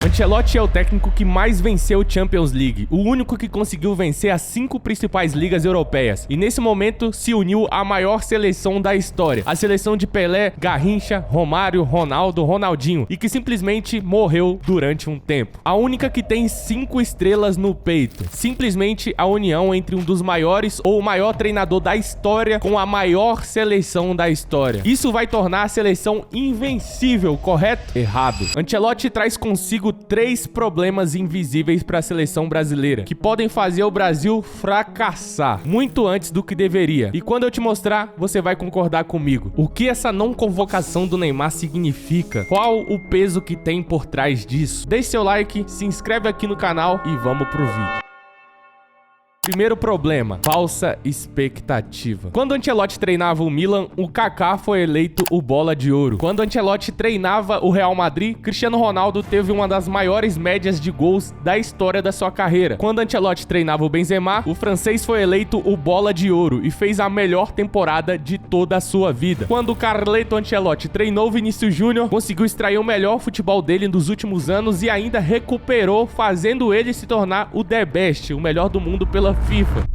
Ancelotti é o técnico que mais venceu Champions League, o único que conseguiu vencer as 5 principais ligas europeias, e nesse momento se uniu à maior seleção da história, a seleção de Pelé, Garrincha, Romário, Ronaldo, Ronaldinho, e que simplesmente morreu durante um tempo. A única que tem 5 estrelas no peito, simplesmente a união entre um dos maiores ou o maior treinador da história com a maior seleção da história. Isso vai tornar a seleção invencível, correto? Errado. Ancelotti traz consigo 3 problemas invisíveis para a seleção brasileira, que podem fazer o Brasil fracassar muito antes do que deveria. E quando eu te mostrar, você vai concordar comigo. O que essa não convocação do Neymar significa? Qual o peso que tem por trás disso? Deixe seu like, se inscreve aqui no canal e vamos pro vídeo. Primeiro problema, falsa expectativa. Quando Ancelotti treinava o Milan, o Kaká foi eleito o Bola de Ouro. Quando Ancelotti treinava o Real Madrid, Cristiano Ronaldo teve uma das maiores médias de gols da história da sua carreira. Quando Ancelotti treinava o Benzema, o francês foi eleito o Bola de Ouro e fez a melhor temporada de toda a sua vida. Quando Carleto Ancelotti treinou o Vinícius Júnior, conseguiu extrair o melhor futebol dele nos últimos anos e ainda recuperou, fazendo ele se tornar o The Best, o melhor do mundo pela FIFA.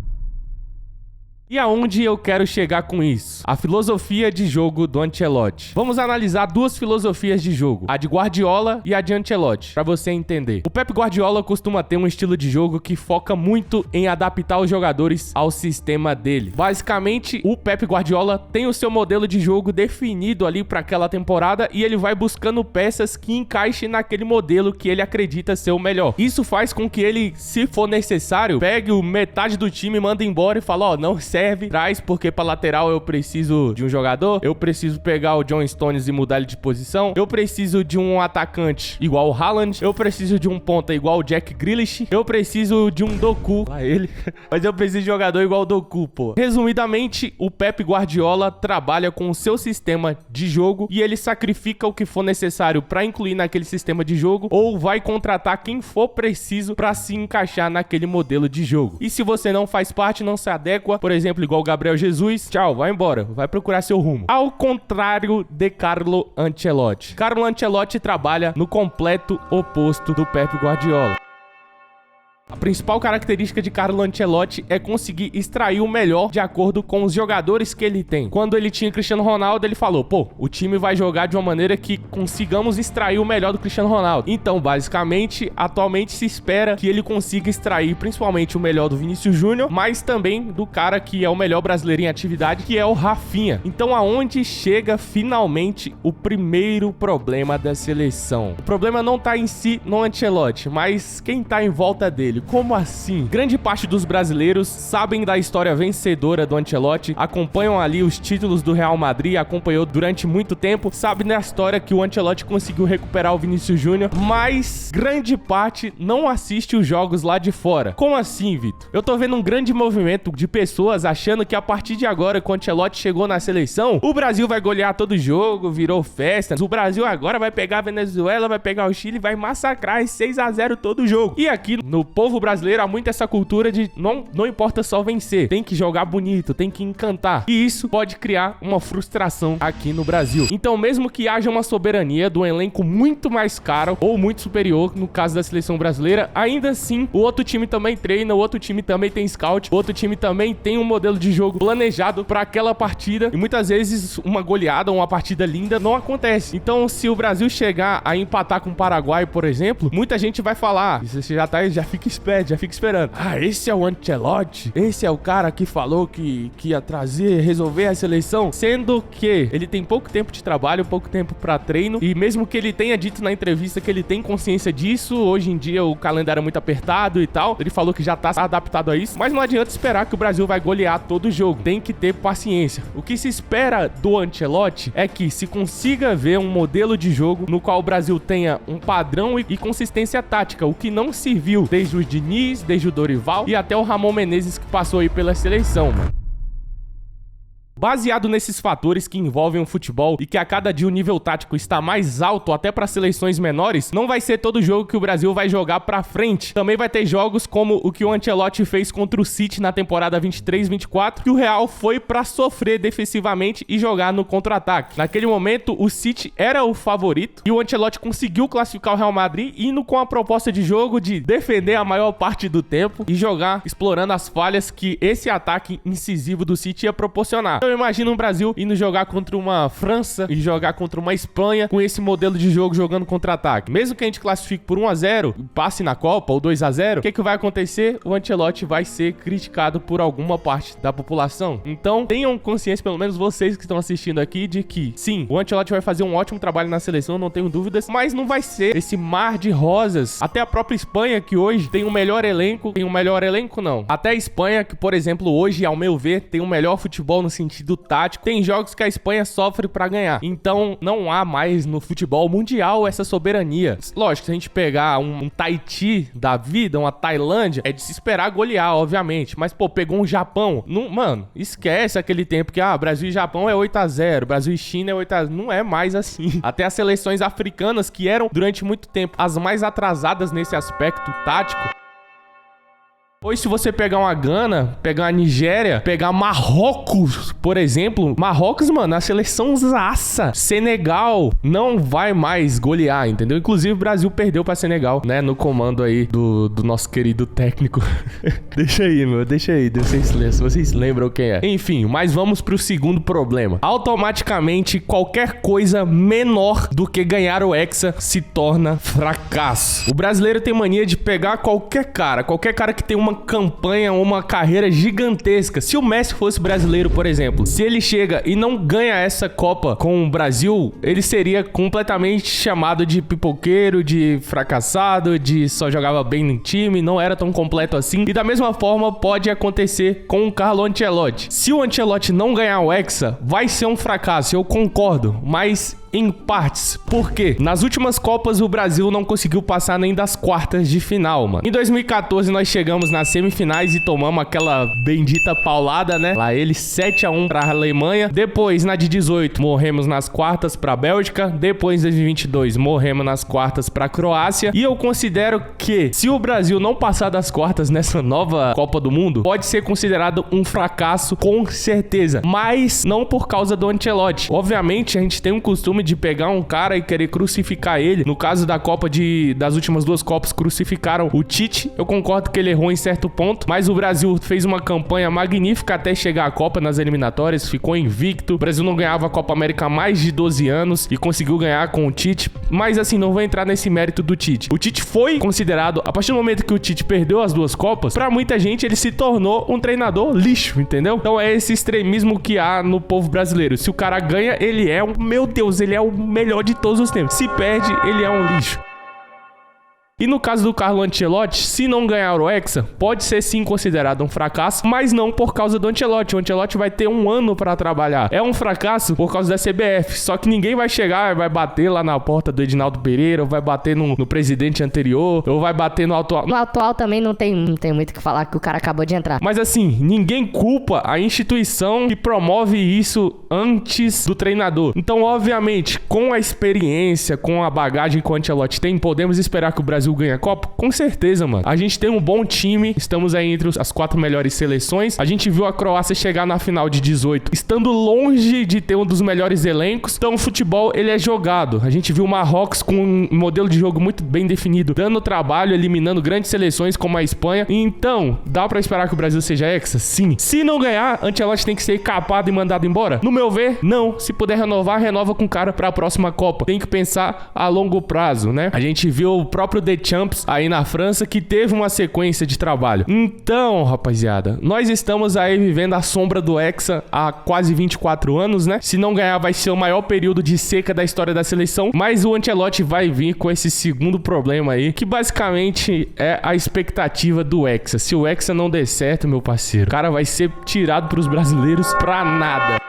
E aonde eu quero chegar com isso? A filosofia de jogo do Ancelotti. Vamos analisar 2 filosofias de jogo, a de Guardiola e a de Ancelotti, para você entender. O Pep Guardiola costuma ter um estilo de jogo que foca muito em adaptar os jogadores ao sistema dele. Basicamente, o Pep Guardiola tem o seu modelo de jogo definido ali para aquela temporada e ele vai buscando peças que encaixem naquele modelo que ele acredita ser o melhor. Isso faz com que ele, se for necessário, pegue metade do time, manda embora e fala, ó, não serve, traz, porque pra lateral eu preciso de um jogador, eu preciso pegar o John Stones e mudar ele de posição, eu preciso de um atacante igual o Haaland, eu preciso de um ponta igual o Jack Grealish, eu preciso de um Doku, lá ele, mas eu preciso de jogador igual o Doku, pô. Resumidamente, o Pep Guardiola trabalha com o seu sistema de jogo e ele sacrifica o que for necessário pra incluir naquele sistema de jogo ou vai contratar quem for preciso pra se encaixar naquele modelo de jogo. E se você não faz parte, não se adequa, por exemplo, igual o Gabriel Jesus, tchau, vai embora, vai procurar seu rumo. Ao contrário de Carlo Ancelotti. Carlo Ancelotti trabalha no completo oposto do Pep Guardiola. A principal característica de Carlo Ancelotti é conseguir extrair o melhor de acordo com os jogadores que ele tem. Quando ele tinha Cristiano Ronaldo, ele falou, pô, o time vai jogar de uma maneira que consigamos extrair o melhor do Cristiano Ronaldo. Então, basicamente, atualmente se espera que ele consiga extrair principalmente o melhor do Vinícius Júnior, mas também do cara que é o melhor brasileiro em atividade, que é o Rafinha. Então, aonde chega finalmente o primeiro problema da seleção? O problema não tá em si no Ancelotti, mas quem tá em volta dele. Como assim? Grande parte dos brasileiros sabem da história vencedora do Ancelotti, acompanham ali os títulos do Real Madrid, acompanhou durante muito tempo, sabe da história que o Ancelotti conseguiu recuperar o Vinícius Júnior, mas grande parte não assiste os jogos lá de fora. Como assim, Vitor? Eu tô vendo um grande movimento de pessoas achando que a partir de agora, que o Ancelotti chegou na seleção, o Brasil vai golear todo jogo, virou festa. O Brasil agora vai pegar a Venezuela, vai pegar o Chile, vai massacrar 6-0 todo jogo. E aqui no povo brasileiro há muito essa cultura de não importa só vencer, tem que jogar bonito, tem que encantar. E isso pode criar uma frustração aqui no Brasil. Então, mesmo que haja uma soberania do elenco muito mais caro ou muito superior, no caso da seleção brasileira, ainda assim, o outro time também treina, o outro time também tem scout, o outro time também tem um modelo de jogo planejado para aquela partida. E muitas vezes uma goleada ou uma partida linda não acontece. Então, se o Brasil chegar a empatar com o Paraguai, por exemplo, muita gente vai falar, e você já fica esperando. Ah, esse é o Ancelotti? Esse é o cara que falou que ia resolver a seleção? Sendo que ele tem pouco tempo de trabalho, pouco tempo pra treino, e mesmo que ele tenha dito na entrevista que ele tem consciência disso, hoje em dia o calendário é muito apertado e tal, ele falou que já tá adaptado a isso, mas não adianta esperar que o Brasil vai golear todo o jogo. Tem que ter paciência. O que se espera do Ancelotti é que se consiga ver um modelo de jogo no qual o Brasil tenha um padrão e consistência tática, o que não se viu desde o Diniz, desde o Dorival e até o Ramon Menezes que passou aí pela seleção, mano. Baseado nesses fatores que envolvem o futebol e que a cada dia o nível tático está mais alto até para seleções menores, não vai ser todo jogo que o Brasil vai jogar pra frente. Também vai ter jogos como o que o Ancelotti fez contra o City na temporada 23-24, que o Real foi pra sofrer defensivamente e jogar no contra-ataque. Naquele momento, o City era o favorito e o Ancelotti conseguiu classificar o Real Madrid indo com a proposta de jogo de defender a maior parte do tempo e jogar explorando as falhas que esse ataque incisivo do City ia proporcionar. Eu imagino o Brasil indo jogar contra uma França e jogar contra uma Espanha com esse modelo de jogo jogando contra-ataque. Mesmo que a gente classifique por 1-0, passe na Copa ou 2-0, o que vai acontecer? O Ancelotti vai ser criticado por alguma parte da população. Então, tenham consciência, pelo menos vocês que estão assistindo aqui, de que sim, o Ancelotti vai fazer um ótimo trabalho na seleção, não tenho dúvidas, mas não vai ser esse mar de rosas. Até a própria Espanha, que hoje tem um melhor elenco, não. Até a Espanha, que por exemplo, hoje, ao meu ver, tem um melhor futebol no sentido tático, tem jogos que a Espanha sofre pra ganhar. Então, não há mais no futebol mundial essa soberania. Lógico, se a gente pegar um Tahiti da vida, uma Tailândia, é de se esperar golear, obviamente. Mas, pô, pegou um Japão. Não, mano, esquece aquele tempo que, Brasil e Japão é 8-0, Brasil e China é 8-0. Não é mais assim. Até as seleções africanas, que eram, durante muito tempo, as mais atrasadas nesse aspecto tático. Pois se você pegar uma Gana, pegar a Nigéria, pegar Marrocos, por exemplo, Marrocos, mano, a seleção zaça. Senegal não vai mais golear, entendeu? Inclusive o Brasil perdeu pra Senegal, né? No comando aí do nosso querido técnico. Deixa aí, se vocês lembram quem é. Enfim, mas vamos pro segundo problema. Automaticamente, qualquer coisa menor do que ganhar o Hexa se torna fracasso. O brasileiro tem mania de pegar qualquer cara que tem uma campanha, uma carreira gigantesca. Se o Messi fosse brasileiro, por exemplo, se ele chega e não ganha essa Copa com o Brasil, ele seria completamente chamado de pipoqueiro, de fracassado, de só jogava bem no time, não era tão completo assim. E da mesma forma pode acontecer com o Carlo Ancelotti. Se o Ancelotti não ganhar o Hexa, vai ser um fracasso, eu concordo, mas em partes. Por quê? Nas últimas Copas o Brasil não conseguiu passar nem das quartas de final, mano. Em 2014 nós chegamos nas semifinais e tomamos aquela bendita paulada, né? Lá ele 7-1 pra Alemanha. Depois, na de 18, morremos nas quartas pra Bélgica. Depois, em 2022, morremos nas quartas pra Croácia. E eu considero que se o Brasil não passar das quartas nessa nova Copa do Mundo, pode ser considerado um fracasso com certeza. Mas não por causa do Ancelotti. Obviamente, a gente tem um costume de pegar um cara e querer crucificar ele. No caso da Copa das últimas duas Copas, crucificaram o Tite. Eu concordo que ele errou em certo ponto, mas o Brasil fez uma campanha magnífica até chegar à Copa nas eliminatórias, ficou invicto. O Brasil não ganhava a Copa América há mais de 12 anos e conseguiu ganhar com o Tite. Mas assim, não vou entrar nesse mérito do Tite. O Tite foi considerado, a partir do momento que o Tite perdeu as duas Copas, pra muita gente ele se tornou um treinador lixo, entendeu? Então é esse extremismo que há no povo brasileiro. Se o cara ganha, ele é meu Deus, ele é o melhor de todos os tempos. Se perde, ele é um lixo. E no caso do Carlo Ancelotti, se não ganhar o Hexa, pode ser sim considerado um fracasso, mas não por causa do Ancelotti. O Ancelotti vai ter um ano pra trabalhar. É um fracasso por causa da CBF, só que ninguém vai chegar e vai bater lá na porta do Edinaldo Pereira, ou vai bater no presidente anterior, ou vai bater no atual. No atual também não tem muito o que falar, que o cara acabou de entrar. Mas assim, ninguém culpa a instituição que promove isso antes do treinador. Então, obviamente, com a experiência, com a bagagem que o Ancelotti tem, podemos esperar que o Brasil ganhe a Copa? Com certeza, mano. A gente tem um bom time, estamos aí entre as 4 melhores seleções. A gente viu a Croácia chegar na final de 18, estando longe de ter um dos melhores elencos. Então, o futebol, ele é jogado. A gente viu o Marrocos com um modelo de jogo muito bem definido, dando trabalho, eliminando grandes seleções como a Espanha. Então, dá pra esperar que o Brasil seja hexa? Sim. Se não ganhar, Ancelotti tem que ser capado e mandado embora? No meu ver, não. Se puder renovar, renova com o cara pra próxima Copa. Tem que pensar a longo prazo, né? A gente viu o próprio Deschamps aí na França, que teve uma sequência de trabalho. Então, rapaziada, nós estamos aí vivendo a sombra do Hexa há quase 24 anos, né? Se não ganhar, vai ser o maior período de seca da história da seleção, mas o Ancelotti vai vir com esse segundo problema aí, que basicamente é a expectativa do Hexa. Se o Hexa não der certo, meu parceiro, o cara vai ser tirado pros brasileiros pra nada.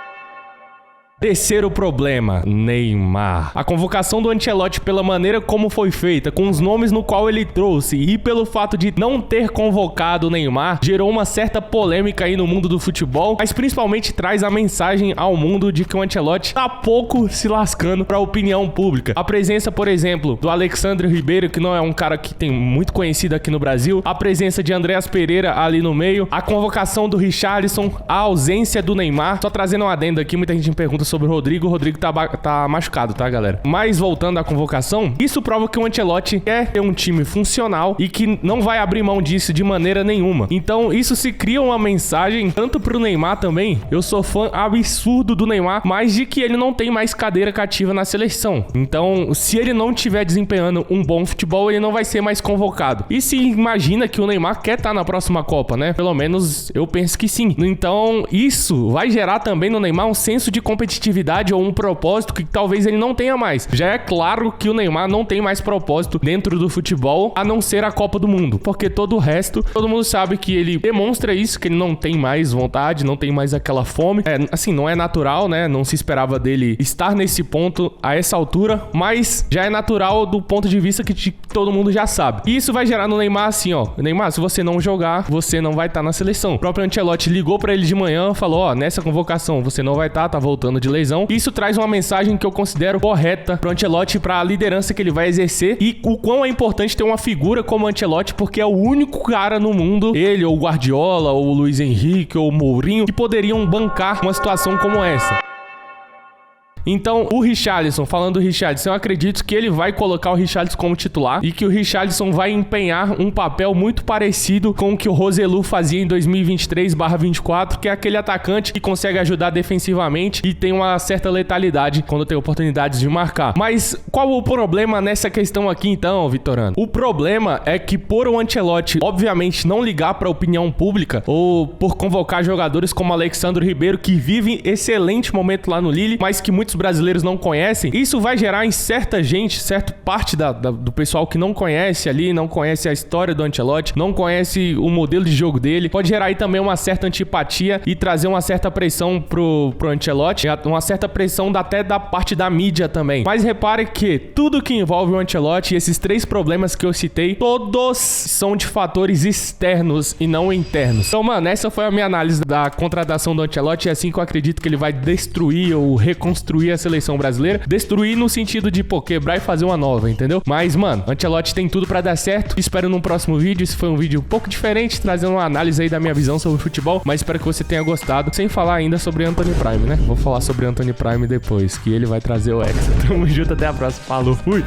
Terceiro problema, Neymar. A convocação do Ancelotti, pela maneira como foi feita, com os nomes no qual ele trouxe e pelo fato de não ter convocado o Neymar, gerou uma certa polêmica aí no mundo do futebol, mas principalmente traz a mensagem ao mundo de que o Ancelotti tá pouco se lascando pra opinião pública. A presença, por exemplo, do Alexandre Ribeiro, que não é um cara que tem muito conhecido aqui no Brasil, a presença de Andreas Pereira ali no meio, a convocação do Richarlison, a ausência do Neymar. Só trazendo um adendo aqui, muita gente me pergunta sobre o Rodrigo. O Rodrigo tá machucado, tá, galera? Mas voltando à convocação, isso prova que o Ancelotti quer ter um time funcional e que não vai abrir mão disso de maneira nenhuma. Então, isso se cria uma mensagem, tanto pro Neymar também. Eu sou fã absurdo do Neymar, mas de que ele não tem mais cadeira cativa na seleção. Então, se ele não estiver desempenhando um bom futebol, ele não vai ser mais convocado. E se imagina que o Neymar quer estar na próxima Copa, né? Pelo menos eu penso que sim. Então, isso vai gerar também no Neymar um senso de competitividade ou um propósito que talvez ele não tenha mais. Já é claro que o Neymar não tem mais propósito dentro do futebol, a não ser a Copa do Mundo, porque todo o resto, todo mundo sabe que ele demonstra isso, que ele não tem mais vontade, não tem mais aquela fome. Assim, não é natural, né? Não se esperava dele estar nesse ponto a essa altura, mas já é natural do ponto de vista que todo mundo já sabe. E isso vai gerar no Neymar assim, ó: Neymar, se você não jogar, você não vai estar na seleção. O próprio Ancelotti ligou pra ele de manhã, falou: ó, nessa convocação você não vai estar, tá voltando de lesão. Isso traz uma mensagem que eu considero correta pro Ancelotti, pra liderança que ele vai exercer e o quão é importante ter uma figura como o Ancelotti, porque é o único cara no mundo, ele ou o Guardiola ou o Luiz Henrique ou o Mourinho, que poderiam bancar uma situação como essa. Então, o Richarlison, falando do Richarlison, eu acredito que ele vai colocar o Richarlison como titular e que o Richarlison vai empenhar um papel muito parecido com o que o Roselu fazia em 2023/24, que é aquele atacante que consegue ajudar defensivamente e tem uma certa letalidade quando tem oportunidades de marcar. Mas qual o problema nessa questão aqui então, Vitorano? O problema é que por o Ancelotti, obviamente, não ligar para a opinião pública ou por convocar jogadores como Alexandre Ribeiro, que vive excelente momento lá no Lille, mas que muitos brasileiros não conhecem, isso vai gerar em certa gente, certa parte do pessoal que não conhece ali, não conhece a história do Ancelotti, não conhece o modelo de jogo dele, pode gerar aí também uma certa antipatia e trazer uma certa pressão pro Ancelotti, uma certa pressão até da parte da mídia também. Mas repare que tudo que envolve o Ancelotti, esses três problemas que eu citei, todos são de fatores externos e não internos. Então, mano, essa foi a minha análise da contratação do Ancelotti, é assim que eu acredito que ele vai destruir ou reconstruir a seleção brasileira. Destruir no sentido de, quebrar e fazer uma nova, entendeu? Mas, mano, Ancelotti tem tudo pra dar certo. Espero num próximo vídeo. Esse foi um vídeo um pouco diferente, trazendo uma análise aí da minha visão sobre o futebol, mas espero que você tenha gostado. Sem falar ainda sobre Anthony Prime, né? Vou falar sobre Anthony Prime depois, que ele vai trazer o Hexa. Tamo junto, até a próxima. Falou, fui!